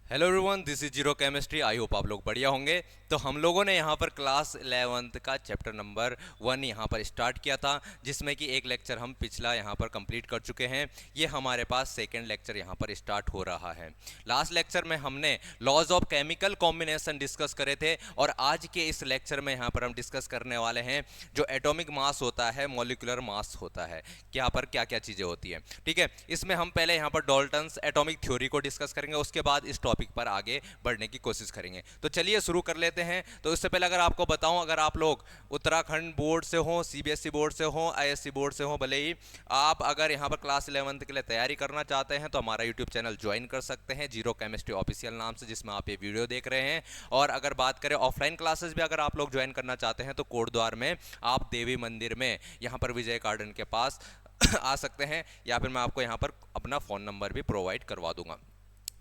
Hello everyone, this is zero chemistry. I hope आप लोग बढ़िया होंगे। तो हम लोगों ने यहाँ पर क्लास 11th का चैप्टर नंबर 1 यहाँ पर स्टार्ट किया था, जिसमें कि एक लेक्चर हम पिछला यहाँ पर कंप्लीट कर चुके हैं। ये हमारे पास सेकंड लेक्चर यहाँ पर स्टार्ट हो रहा है। लास्ट लेक्चर में हमने laws of chemical combination discuss करे थे, और आज के इस लेक्चर में यहाँ पर हम डिस्कस करने वाले हैं जो एटॉमिक मास होता है, मॉलिक्यूलर मास होता है, यहाँ पर क्या क्या चीज़ें होती हैं। ठीक है, इसमें हम पहले यहाँ पर डाल्टन्स एटॉमिक थ्योरी को डिस्कस करेंगे, उसके बाद इस टॉपिक पर आगे बढ़ने की कोशिश करेंगे। तो चलिए शुरू कर लेते हैं। तो इससे पहले अगर आपको बताऊं, अगर आप लोग उत्तराखंड बोर्ड से हो, सीबीएसई बोर्ड से हो, आईएससी बोर्ड से हो, भले ही आप अगर यहाँ पर क्लास 11th के लिए तैयारी करना चाहते हैं तो हमारा यूट्यूब चैनल ज्वाइन कर सकते हैं, जीरो केमिस्ट्री ऑफिशियल नाम से, जिसमें आप ये वीडियो देख रहे हैं। और अगर बात करें ऑफलाइन क्लासेस भी अगर आप लोग ज्वाइन करना चाहते हैं तो कोटद्वार में आप देवी मंदिर में यहाँ पर विजय गार्डन के पास आ सकते हैं, या फिर मैं आपको यहाँ पर अपना फ़ोन नंबर भी प्रोवाइड करवा दूंगा।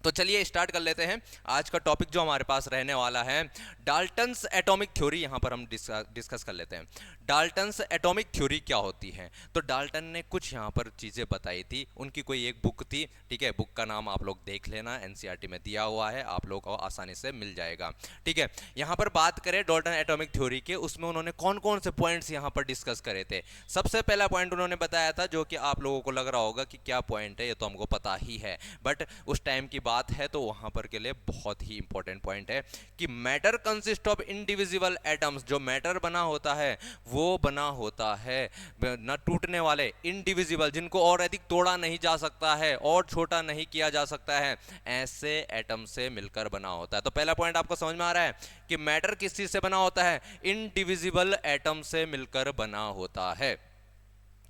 तो चलिए स्टार्ट कर लेते हैं। आज का टॉपिक जो हमारे पास रहने वाला है, डाल्टन्स एटॉमिक थ्योरी, यहाँ पर हम डिस्कस कर लेते हैं। डाल्टन्स एटॉमिक थ्योरी क्या होती है। तो डाल्टन ने कुछ यहाँ पर चीज़ें बताई थी, उनकी कोई एक बुक थी। ठीक है, बुक का नाम आप लोग देख लेना, एनसीईआरटी में दिया हुआ है, आप लोग को आसानी से मिल जाएगा। ठीक है, यहाँ पर बात करें डाल्टन एटॉमिक थ्योरी के, उसमें उन्होंने कौन कौन से पॉइंट्स यहाँ पर डिस्कस करे थे। सबसे पहला पॉइंट उन्होंने बताया था, जो कि आप लोगों को लग रहा होगा कि क्या पॉइंट है, ये तो हमको पता ही है, बट उस टाइम की बात है तो वहां पर के लिए बहुत ही इंपॉर्टेंट पॉइंट है कि matter consist of individual atoms. जो मैटर बना होता है वो बना होता है न टूटने वाले, इंडिविजिबल, जिनको और अधिक तोड़ा नहीं जा सकता है और छोटा नहीं किया जा सकता है, ऐसे एटम से मिलकर बना होता है। तो पहला पॉइंट आपको समझ में आ रहा है कि मैटर किस चीज से बना होता है, इंडिविजिबल एटम से मिलकर बना होता है।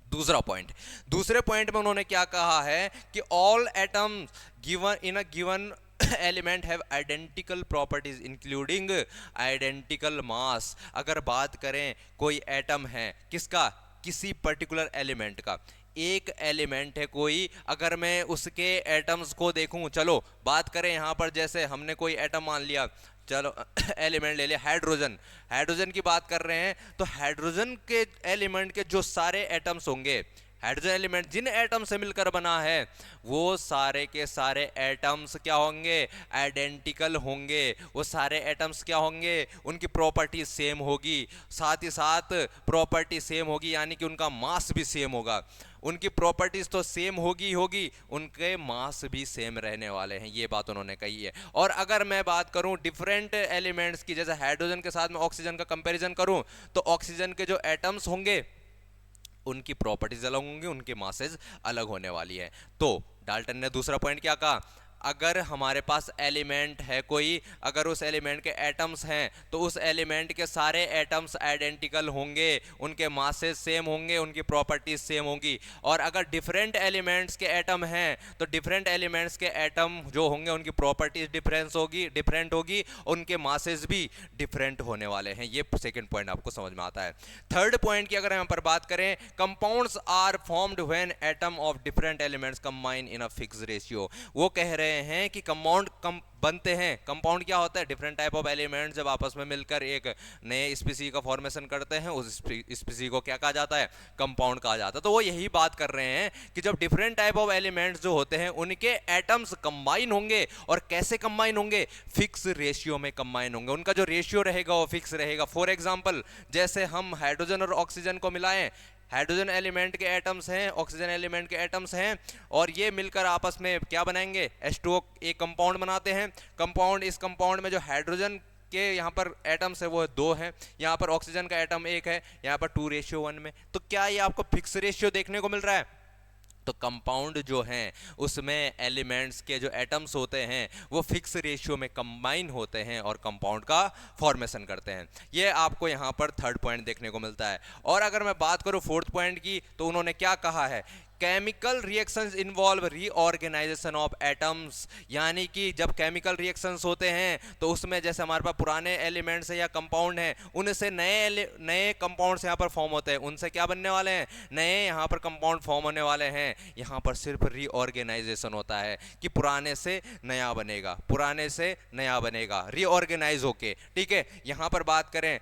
दूसरा पॉइंट, दूसरे पॉइंट में उन्होंने क्या कहा है कि all atoms given in a given element have identical properties including identical mass. अगर बात करें कोई एटम है किसका, किसी पर्टिकुलर एलिमेंट का, एक एलिमेंट है कोई, अगर मैं उसके एटम्स को देखूं, चलो बात करें यहां पर, जैसे हमने कोई एटम मान लिया, चलो एलिमेंट ले लिया हाइड्रोजन, हाइड्रोजन की बात कर रहे हैं, तो हाइड्रोजन के एलिमेंट के जो सारे एटम्स होंगे, हाइड्रोजन एलिमेंट जिन एटम से मिलकर बना है, वो सारे के सारे एटम्स क्या होंगे, आइडेंटिकल होंगे। वो सारे एटम्स क्या होंगे, उनकी प्रॉपर्टी सेम होगी, साथ ही साथ प्रॉपर्टी सेम होगी, यानी कि उनका मास भी सेम होगा। उनकी प्रॉपर्टीज तो सेम होगी होगी, उनके मास भी सेम रहने वाले हैं, ये बात उन्होंने कही है। और अगर मैं बात करूं डिफरेंट एलिमेंट्स की, जैसे हाइड्रोजन के साथ में ऑक्सीजन का कंपैरिजन करूं, तो ऑक्सीजन के जो एटम्स होंगे उनकी प्रॉपर्टीज अलग होंगी, उनके मासेज अलग होने वाली है। तो डाल्टन ने दूसरा पॉइंट क्या कहा, अगर हमारे पास एलिमेंट है कोई, अगर उस एलिमेंट के एटम्स हैं तो उस एलिमेंट के सारे एटम्स आइडेंटिकल होंगे, उनके मासेस सेम होंगे, उनकी प्रॉपर्टीज सेम होंगी। और अगर डिफरेंट एलिमेंट्स के एटम हैं तो डिफरेंट एलिमेंट्स के एटम जो होंगे उनकी प्रॉपर्टीज डिफरेंट होगी, उनके मासेस भी डिफरेंट होने वाले हैं। ये सेकेंड पॉइंट आपको समझ में आता है। थर्ड पॉइंट की अगर यहाँ पर बात करें, compounds are formed when atom of different elements combine in a fix ratio. वो कह रहे हैं कि कंपाउंड बनते हैं, कंपाउंड क्या होता है, डिफरेंट टाइप ऑफ एलिमेंट्स जब आपस में मिलकर एक नए स्पीसी का फॉर्मेशन करते हैं, उस स्पीसी को क्या कहा जाता है, कंपाउंड कहा जाता है। तो वो यही बात कर रहे हैं कि जब डिफरेंट टाइप ऑफ एलिमेंट्स जो होते हैं उनके एटम्स कंबाइन होंगे, और कैसे कंबाइन होंगे, फिक्स रेशियो में कंबाइन होंगे, उनका जो रेशियो रहेगा वो फिक्स रहेगा। फॉर एग्जांपल, जैसे हम हाइड्रोजन और ऑक्सीजन को मिलाएं, हाइड्रोजन एलिमेंट के एटम्स हैं, ऑक्सीजन एलिमेंट के एटम्स हैं, और ये मिलकर आपस में क्या बनाएंगे, H2O एक कंपाउंड बनाते हैं। कंपाउंड, इस कंपाउंड में जो हाइड्रोजन के यहाँ पर एटम्स है वो 2 हैं, यहाँ पर ऑक्सीजन का एटम 1 है, यहाँ पर 2:1 में। तो क्या ये आपको फिक्स रेशियो देखने को मिल रहा है। तो कंपाउंड जो हैं उसमें एलिमेंट्स के जो एटम्स होते हैं वो फिक्स रेशियो में कंबाइन होते हैं और कंपाउंड का फॉर्मेशन करते हैं। ये आपको यहाँ पर थर्ड पॉइंट देखने को मिलता है। और अगर मैं बात करूँ फोर्थ पॉइंट की, तो उन्होंने क्या कहा है, chemical reactions involve reorganisation of atoms. यानी कि जब केमिकल रिएक्शंस होते हैं तो उसमें जैसे हमारे पास पुराने एलिमेंट्स है या कंपाउंड हैं, उनसे नए कंपाउंड्स यहाँ पर फॉर्म होते हैं, उनसे क्या बनने वाले हैं, नए यहाँ पर कंपाउंड फॉर्म होने वाले हैं। यहाँ पर सिर्फ रीऑर्गेनाइजेशन होता है कि पुराने से नया बनेगा, पुराने से नया बनेगा, रीऑर्गेनाइज होके। ठीक है, यहाँ पर बात करें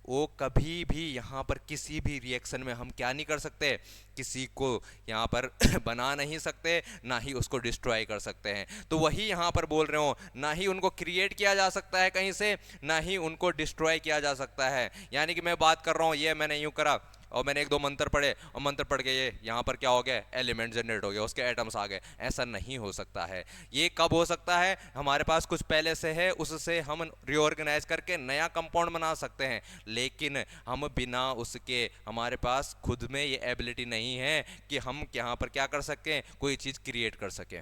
वो कभी भी यहाँ पर किसी भी रिएक्शन में हम क्या नहीं कर सकते, किसी को यहाँ पर बना नहीं सकते, ना ही उसको डिस्ट्रॉय कर सकते हैं। तो वही यहाँ पर बोल रहे हो, ना ही उनको क्रिएट किया जा सकता है कहीं से, ना ही उनको डिस्ट्रॉय किया जा सकता है। यानी कि मैं बात कर रहा हूँ, ये मैंने यूँ करा और मैंने एक दो मंत्र पढ़े और मंत्र पढ़ के ये यहाँ पर क्या हो गया, एलिमेंट जनरेट हो गया, उसके एटम्स आ गए। ऐसा नहीं हो सकता है। ये कब हो सकता है, हमारे पास कुछ पहले से है, उससे हम रिऑर्गेनाइज करके नया कंपाउंड बना सकते हैं, लेकिन हम बिना उसके, हमारे पास खुद में ये एबिलिटी नहीं है कि हम यहाँ पर क्या कर सकें, कोई चीज़ क्रिएट कर सकें।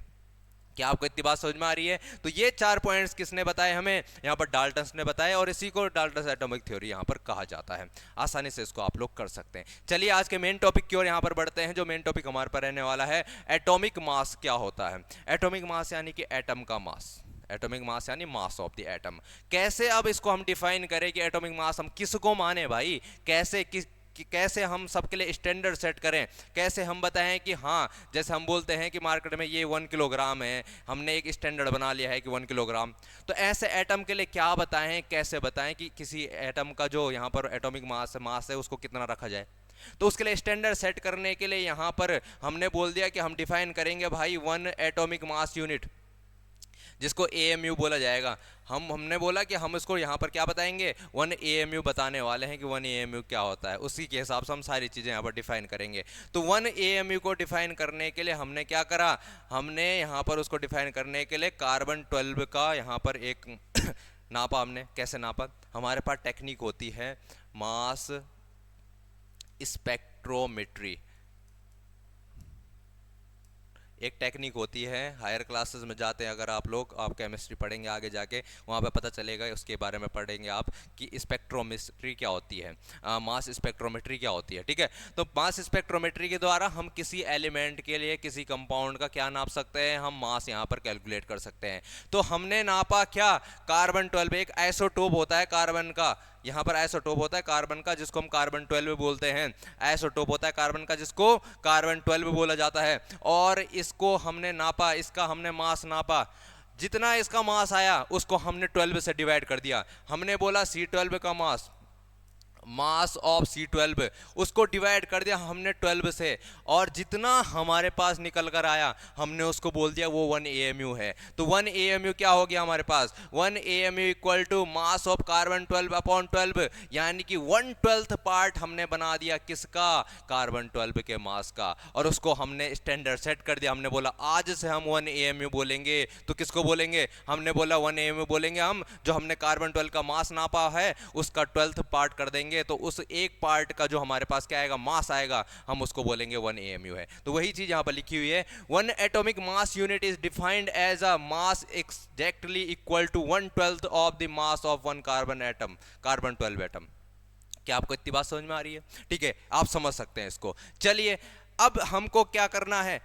क्या आपको इतनी बात समझ में आ रही है? तो ये 4 पॉइंट्स किसने बताए हमें, यहाँ पर डाल्टन्स ने बताए, और इसी को डाल्टन्स एटॉमिक थ्योरी यहाँ पर कहा जाता है। आसानी से इसको आप लोग कर सकते हैं। चलिए आज के मेन टॉपिक की ओर यहाँ पर बढ़ते हैं। जो मेन टॉपिक हमारे पर रहने वाला है, एटॉमिक मास क्या होता है। एटॉमिक मास यानी कि एटम का मास, एटॉमिक मास यानी मास ऑफ द एटम। कैसे अब इसको हम डिफाइन करें कि एटॉमिक मास हम किसको माने भाई, कैसे कि कैसे हम सबके लिए स्टैंडर्ड सेट करें, कैसे हम बताएं कि हाँ, जैसे हम बोलते हैं कि मार्केट में ये 1 किलोग्राम है, हमने एक स्टैंडर्ड बना लिया है कि 1 किलोग्राम। तो ऐसे एटम के लिए क्या बताएं, कैसे बताएं कि किसी एटम का जो यहाँ पर एटॉमिक मास है उसको कितना रखा जाए। तो उसके लिए स्टैंडर्ड सेट करने के लिए यहाँ पर हमने बोल दिया कि हम डिफाइन करेंगे भाई 1 एटॉमिक मास यूनिट, जिसको AMU बोला जाएगा। हमने बोला कि हम इसको यहाँ पर क्या बताएंगे, 1 AMU बताने वाले हैं कि 1 AMU क्या होता है। उसी के हिसाब से हम सारी चीज़ें यहाँ पर डिफाइन करेंगे। तो 1 AMU को डिफाइन करने के लिए हमने क्या करा, हमने यहाँ पर उसको डिफाइन करने के लिए कार्बन 12 का यहाँ पर एक नापा। हमने कैसे नापा, हमारे पास टेक्निक होती है मास स्पेक्ट्रोमेट्री, एक टेक्निक होती है। हायर क्लासेस में जाते हैं अगर आप लोग, आप केमिस्ट्री पढ़ेंगे आगे जाके, वहाँ पे पता चलेगा, उसके बारे में पढ़ेंगे आप कि स्पेक्ट्रोमेट्री क्या होती है, मास स्पेक्ट्रोमेट्री क्या होती है। ठीक है, तो मास स्पेक्ट्रोमेट्री के द्वारा हम किसी एलिमेंट के लिए, किसी कंपाउंड का क्या नाप सकते हैं, हम मास यहाँ पर कैलकुलेट कर सकते हैं। तो हमने नापा क्या, कार्बन 12, एक आइसोटोप होता है कार्बन का, यहाँ पर आइसोटोप होता है कार्बन का जिसको हम कार्बन 12 बोलते हैं। आइसोटोप होता है कार्बन का जिसको कार्बन 12 बोला जाता है। और इसको हमने नापा, इसका हमने मास नापा, जितना इसका मास आया उसको हमने 12 से डिवाइड कर दिया। हमने बोला C12 का मास ऑफ C12, उसको डिवाइड कर दिया हमने 12 से, और जितना हमारे पास निकल कर आया हमने उसको बोल दिया वो 1 AMU है। तो 1 AMU क्या हो गया हमारे पास, 1 AMU equal to mass of carbon 12 upon 12, यानी कि 1/12 पार्ट हमने बना दिया किसका, कार्बन 12 के मास का, और उसको हमने स्टैंडर्ड सेट कर दिया। हमने बोला आज से हम 1 AMU बोलेंगे। तो किसको बोलेंगे, हमने बोला 1 AMU बोलेंगे हम, जो हमने कार्बन 12 का मास नापा है उसका 12th पार्ट कर देंगे, तो उस एक पार्ट का जो हमारे पास क्या आएगा, मास आएगा, हम उसको बोलेंगे 1 AMU है। तो वही चीज यहां पर लिखी हुई है, 1 atomic mass unit is defined as a mass exactly equal to 1/12 of the mass of 1 carbon 12 atom. क्या आपको इतनी बात समझ में आ रही है? ठीक है, आप समझ सकते हैं इसको। चलिए अब हमको क्या करना है,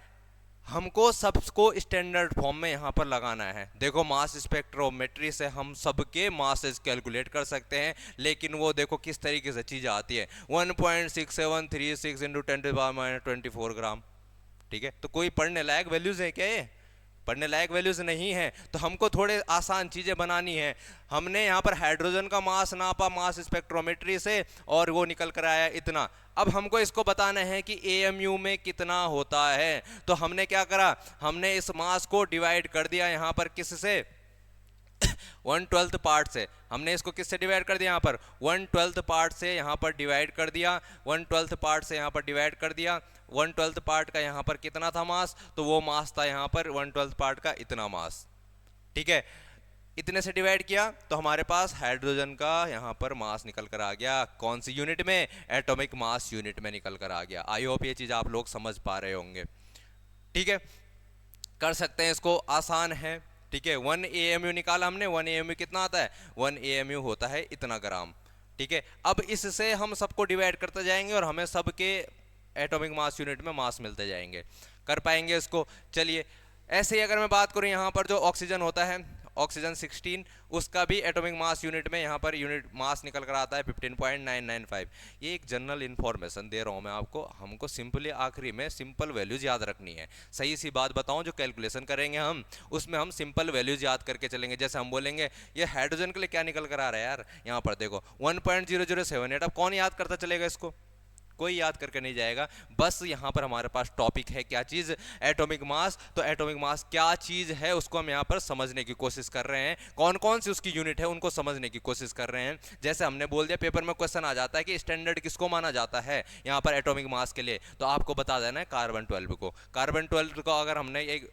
हमको सबको स्टैंडर्ड फॉर्म में यहाँ पर लगाना है। देखो मास स्पेक्ट्रोमेट्री से हम सबके मासेस कैलकुलेट कर सकते हैं, लेकिन वो देखो किस तरीके से चीज़ आती है, 1.6736 × 10⁻24 ग्राम। ठीक है, तो कोई पढ़ने लायक वैल्यूज है क्या, ये पढ़ने लायक वैल्यूज नहीं है। तो हमको थोड़े आसान चीज़ें बनानी है। हमने यहाँ पर हाइड्रोजन का मास नापा मास स्पेक्ट्रोमेट्री से, और वो निकल कर आया इतना। अब हमको इसको बताना है कि AMU में कितना होता है। तो हमने क्या करा, हमने इस मास को डिवाइड कर दिया यहाँ पर किससे, 1/12 पार्ट से। हमने इसको किससे डिवाइड कर दिया, यहाँ पर 1/12 पार्ट से यहाँ पर डिवाइड कर दिया, 1/12 पार्ट से यहाँ पर डिवाइड कर दिया। 1/12 पार्ट का यहाँ पर कितना था मास, तो वो मास था यहाँ पर 1/12 पार्ट का इतना मास। ठीक है, इतने से डिवाइड किया तो हमारे पास हाइड्रोजन का यहाँ पर मास निकल कर आ गया, कौन सी यूनिट में, एटॉमिक मास यूनिट में निकल कर आ गया। आई होप ये चीज़ आप लोग समझ पा रहे होंगे। ठीक है, कर सकते हैं इसको, आसान है। ठीक है, 1 AMU निकाला हमने, 1 AMU कितना आता है, 1 AMU होता है इतना ग्राम। ठीक है, अब इससे हम सबको डिवाइड करते जाएंगे और हमें सबके एटॉमिक मास यूनिट में मास मिलते जाएंगे। कर पाएंगे इसको? चलिए ऐसे ही अगर मैं बात करूं, यहाँ पर जो ऑक्सीजन होता है, ऑक्सीजन 16, उसका भी एटॉमिक मास यूनिट में यहाँ पर यूनिट मास निकल कर आता है 15.995। ये एक जनरल इन्फॉर्मेशन दे रहा हूँ मैं आपको, हमको सिंपली आखिरी में सिंपल वैल्यूज याद रखनी है। सही सी बात बताऊँ, जो कैलकुलेशन करेंगे हम उसमें हम सिंपल वैल्यूज याद करके चलेंगे। जैसे हम बोलेंगे ये हाइड्रोजन के लिए क्या निकल कर आ रहा है यार, यहाँ पर देखो 1.0078। अब कौन याद करता चलेगा इसको, कोई याद करके नहीं जाएगा। बस यहाँ पर हमारे पास टॉपिक है क्या चीज़, एटॉमिक मास। तो एटॉमिक मास क्या चीज़ है उसको हम यहाँ पर समझने की कोशिश कर रहे हैं, कौन कौन सी उसकी यूनिट है उनको समझने की कोशिश कर रहे हैं। जैसे हमने बोल दिया पेपर में क्वेश्चन आ जाता है कि स्टैंडर्ड किसको माना जाता है यहाँ पर एटॉमिक मास के लिए, तो आपको बता देना है कार्बन 12 को। कार्बन 12 को अगर हमने एक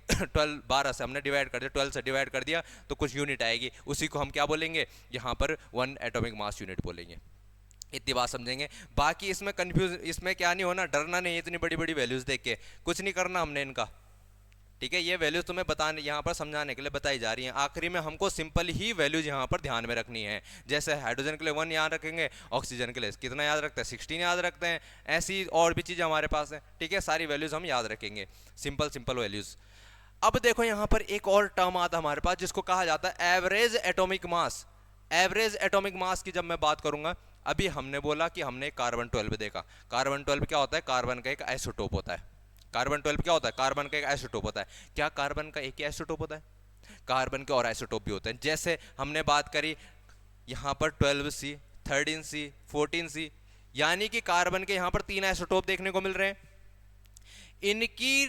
12 से हमने डिवाइड कर दिया, 12 से डिवाइड कर दिया तो कुछ यूनिट आएगी, उसी को हम क्या बोलेंगे यहाँ पर 1 एटॉमिक मास यूनिट बोलेंगे। इतनी बात समझेंगे। बाकी इसमें कंफ्यूज, इसमें क्या नहीं होना, डरना नहीं, इतनी बड़ी बड़ी वैल्यूज देख के कुछ नहीं करना हमने इनका, ठीक है। ये वैल्यूज तुम्हें बताने यहाँ पर समझाने के लिए बताई जा रही हैं। आखिरी में हमको सिंपल ही वैल्यूज यहाँ पर ध्यान में रखनी है। जैसे हाइड्रोजन के लिए 1 याद रखेंगे, ऑक्सीजन के लिए कितना याद रखते हैं, 16 याद रखते हैं। ऐसी और भी चीज़ें हमारे पास है, ठीक है। सारी वैल्यूज हम याद रखेंगे, सिंपल सिंपल वैल्यूज। अब देखो यहाँ पर एक और टर्म आता है हमारे पास जिसको कहा जाता है average atomic mass. Average atomic mass की जब मैं बात करूंगा, अभी हमने बोला कि हमने कार्बन 12 देखा। कार्बन 12 क्या होता है, कार्बन का एक आइसोटोप होता है। कार्बन 12 क्या होता है, कार्बन का एक आइसोटोप होता है। क्या कार्बन का एक ही आइसोटोप होता है, कार्बन के और आइसोटोप भी होते हैं। जैसे हमने बात करी यहाँ पर 12C, 13C, 14C, यानी कि कार्बन के यहाँ पर 3 आइसोटोप देखने को मिल रहे हैं। इनकी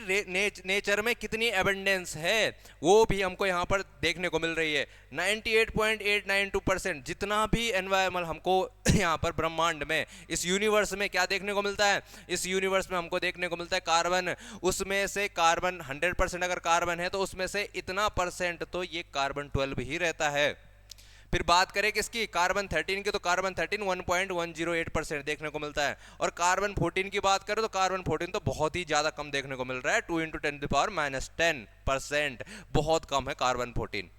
नेचर में कितनी एबंडेंस है वो भी हमको यहाँ पर देखने को मिल रही है। 98.892%। जितना भी एनवायरमेंट हमको यहाँ पर ब्रह्मांड में, इस यूनिवर्स में क्या देखने को मिलता है, इस यूनिवर्स में हमको देखने को मिलता है कार्बन। उसमें से कार्बन 100% अगर कार्बन है तो उसमें से इतना परसेंट तो ये कार्बन 12 ही रहता है। फिर बात करें किसकी, कार्बन 13 की, तो कार्बन 13 1.108% देखने को मिलता है। और कार्बन 14 की बात करें तो कार्बन 14 तो बहुत ही ज्यादा कम देखने को मिल रहा है, 2 × 10⁻10%। बहुत कम है कार्बन 14,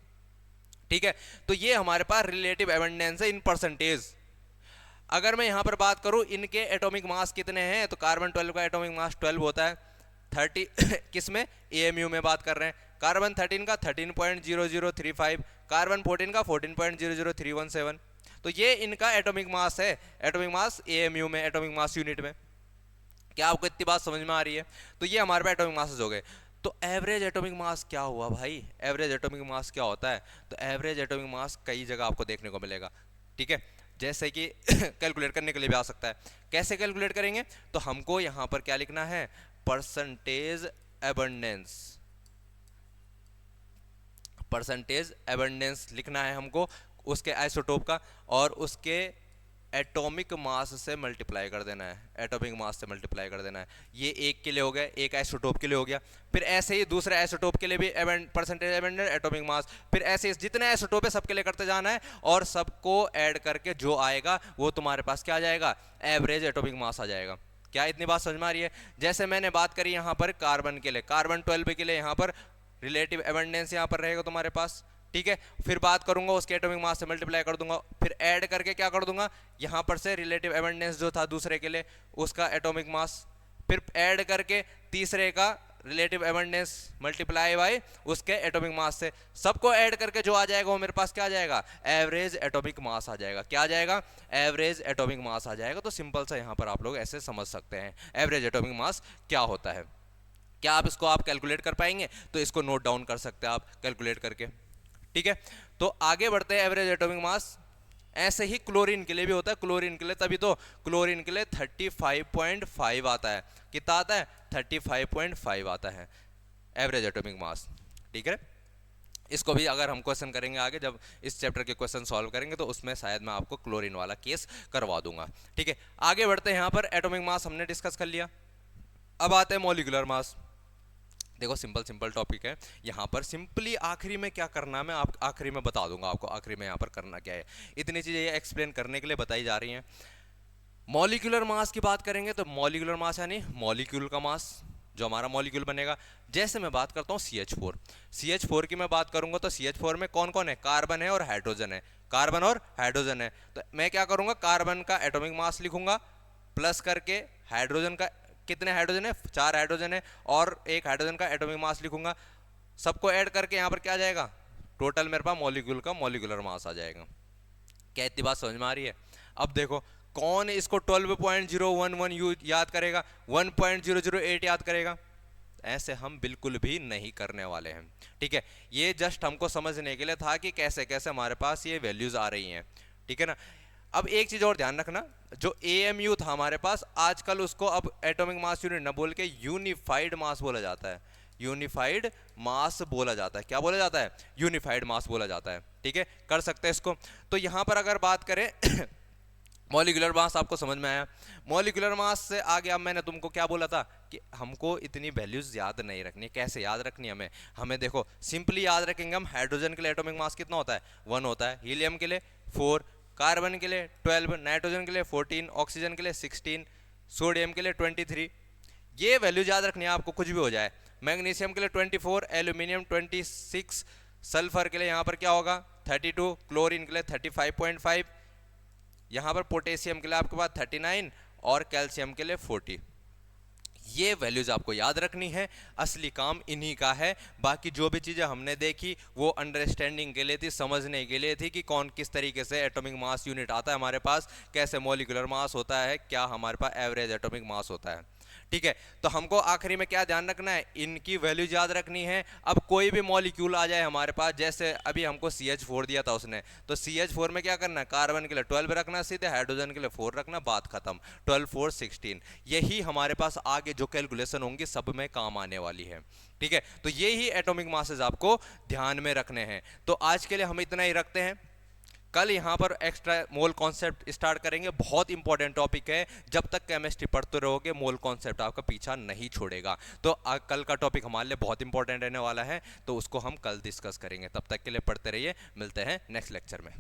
ठीक है। तो ये हमारे पास रिलेटिव एबंडेंस है इन परसेंटेज। अगर मैं यहां पर बात करूं इनके एटॉमिक मास कितने हैं, तो कार्बन 12 का एटॉमिक मास 12 होता है। 30 किसमें, एएमयू में बात कर रहे हैं। कार्बन 13 का 13.0035, कार्बन 14 का 14.00317। तो ये इनका एटॉमिक मास है, एटॉमिक मास एएमयू में, एटॉमिक मास यूनिट में। क्या आपको इतनी बात समझ में आ रही है? तो ये हमारे पास एटॉमिक मासेस हो गए। तो एवरेज एटॉमिक मास क्या हुआ भाई, एवरेज एटॉमिक मास क्या होता है? तो एवरेज एटॉमिक मास कई जगह आपको देखने को मिलेगा, ठीक है। जैसे कि कैलकुलेट करने के लिए भी आ सकता है। कैसे कैलकुलेट करेंगे, तो हमको यहां पर क्या लिखना है, परसेंटेज एबंडेंस, परसेंटेज एबंडेंस लिखना है हमको उसके आइसोटोप का, और उसके एटॉमिक मास से मल्टीप्लाई कर देना है, एटॉमिक मास से मल्टीप्लाई कर देना है। ये एक के लिए हो गया, एक आइसोटोप के लिए हो गया। फिर ऐसे ही दूसरे आइसोटोप के लिए भी परसेंटेज एबंडेंस, एटॉमिक मास, फिर ऐसे जितने आइसोटोप है सबके लिए करते जाना है, और सबको ऐड करके जो आएगा वो तुम्हारे पास क्या आ जाएगा, एवरेज एटॉमिक मास आ जाएगा। क्या इतनी बात समझ में आ रही है? जैसे मैंने बात करी यहाँ पर कार्बन के लिए, कार्बन 12 के लिए यहाँ पर रिलेटिव एबंडेंस यहाँ पर रहेगा तुम्हारे पास, ठीक है। फिर बात करूंगा उसके एटॉमिक मास से मल्टीप्लाई कर दूंगा, फिर ऐड करके क्या कर दूंगा, यहां पर से रिलेटिव एबंडेंस जो था दूसरे के लिए उसका एटॉमिक मास, फिर ऐड करके तीसरे का रिलेटिव एबंडेंस मल्टीप्लाई बाय उसके एटॉमिक मास से, सबको ऐड करके जो आ जाएगा वो मेरे पास क्या आ जाएगा, एवरेज एटॉमिक मास आ जाएगा। क्या आ जाएगा, एवरेज एटॉमिक मास आ जाएगा। तो सिंपल सा यहां पर आप लोग ऐसे समझ सकते हैं एवरेज एटॉमिक मास क्या होता है। क्या आप इसको आप कैलकुलेट कर पाएंगे? तो इसको नोट डाउन कर सकते हैं आप कैलकुलेट करके, ठीक है। तो आगे बढ़ते हैं, एवरेज एटॉमिक मास ऐसे ही क्लोरीन के लिए भी होता है। क्लोरीन के लिए तभी तो क्लोरीन के लिए 35.5 आता है। कितना आता है, 35.5 आता है एवरेज एटॉमिक मास, ठीक है। इसको भी अगर हम क्वेश्चन करेंगे आगे, जब इस चैप्टर के क्वेश्चन सॉल्व करेंगे तो उसमें शायद मैं आपको क्लोरीन वाला केस करवा दूंगा, ठीक है। आगे बढ़ते हैं, यहाँ पर एटॉमिक मास हमने डिस्कस कर लिया। अब आते हैं मॉलिक्यूलर मास। देखो सिंपल सिंपल टॉपिक है, यहाँ पर सिंपली आखिरी में क्या करना है मैं आप आखिरी में बता दूंगा आपको, आखिरी में यहाँ पर करना क्या है। इतनी चीजें ये एक्सप्लेन करने के लिए बताई जा रही हैं। मॉलिक्यूलर मास की बात करेंगे तो मॉलिक्यूलर मास यानी मॉलिक्यूल का मास, जो हमारा मॉलिक्यूल बनेगा। जैसे मैं बात करता हूँ CH4, CH4 की मैं बात करूंगा तो CH4 में कौन कौन है, कार्बन है और हाइड्रोजन है, कार्बन और हाइड्रोजन है। तो मैं क्या करूंगा, कार्बन का एटॉमिक मास लिखूंगा प्लस करके हाइड्रोजन का, कितने हाइड्रोजन है, 4 हाइड्रोजन है, और एक हाइड्रोजन का एटॉमिक मास लिखूंगा। सबको ऐड करके यहाँ पर क्या आ जाएगा, टोटल मेरे पास मॉलिक्यूल का मॉलिक्यूलर मास आ जाएगा। क्या इतनी बात समझ में आ रही है? अब देखो कौन इसको 12.011 यू याद करेगा, 1.008 याद करेगा? ऐसे हम बिल्कुल भी नहीं करने वाले हैं, ठीक है। ये जस्ट हमको समझने के लिए था कि कैसे कैसे हमारे पास ये वैल्यूज आ रही हैं, ठीक है ना। अब एक चीज और ध्यान रखना, जो एएमयू था हमारे पास, आजकल उसको अब एटॉमिक मास यूनिट न बोल के यूनिफाइड मास बोला जाता है। यूनिफाइड मास बोला जाता है। क्या बोला जाता है? यूनिफाइड मास बोला जाता है, ठीक है। कर सकते हैं इसको। तो यहां पर अगर बात करें मॉलिक्यूलर मास आपको समझ में आया। मॉलिक्यूलर मास से आगे अब मैंने तुमको क्या बोला था कि हमको इतनी वैल्यूज याद नहीं रखनी। कैसे याद रखनी हमें? हमें देखो सिंपली याद रखेंगे हम। हाइड्रोजन के लिए एटॉमिक मास कितना होता है? 1 होता है। हीलियम के लिए 4, कार्बन के लिए 12, नाइट्रोजन के लिए 14, ऑक्सीजन के लिए 16, सोडियम के लिए 23। ये वैल्यूज याद रखनी है आपको, कुछ भी हो जाए। मैग्नीशियम के लिए 24, एल्यूमिनियम 26, सल्फर के लिए यहाँ पर क्या होगा 32, क्लोरीन के लिए 35.5, यहाँ पर पोटेशियम के लिए आपके पास 39 और कैल्शियम के लिए 40। ये वैल्यूज आपको याद रखनी है। असली काम इन्हीं का है। बाकी जो भी चीज़ें हमने देखी वो अंडरस्टैंडिंग के लिए थी, समझने के लिए थी कि कौन किस तरीके से एटॉमिक मास यूनिट आता है हमारे पास, कैसे मॉलिक्यूलर मास होता है, क्या हमारे पास एवरेज एटॉमिक मास होता है, ठीक है। तो हमको आखिरी में क्या ध्यान रखना है? इनकी वैल्यूज याद रखनी है। अब कोई भी मॉलिक्यूल आ जाए हमारे पास, जैसे अभी हमको CH4 दिया था उसने, तो CH4 में क्या करना है? कार्बन के लिए 12 रखना सीधे, हाइड्रोजन के लिए 4 रखना, बात खत्म। 12, 4, 16। यही हमारे पास आगे जो कैलकुलेशन होंगी सब में काम आने वाली है, ठीक है। तो यही एटॉमिक मासेस आपको ध्यान में रखने हैं। तो आज के लिए हम इतना ही रखते हैं। कल यहाँ पर एक्स्ट्रा मोल कॉन्सेप्ट स्टार्ट करेंगे। बहुत इंपॉर्टेंट टॉपिक है। जब तक केमिस्ट्री पढ़ते रहोगे मोल कॉन्सेप्ट आपका पीछा नहीं छोड़ेगा। तो कल का टॉपिक हमारे लिए बहुत इंपॉर्टेंट रहने वाला है, तो उसको हम कल डिस्कस करेंगे। तब तक के लिए पढ़ते रहिए। मिलते हैं नेक्स्ट लेक्चर में।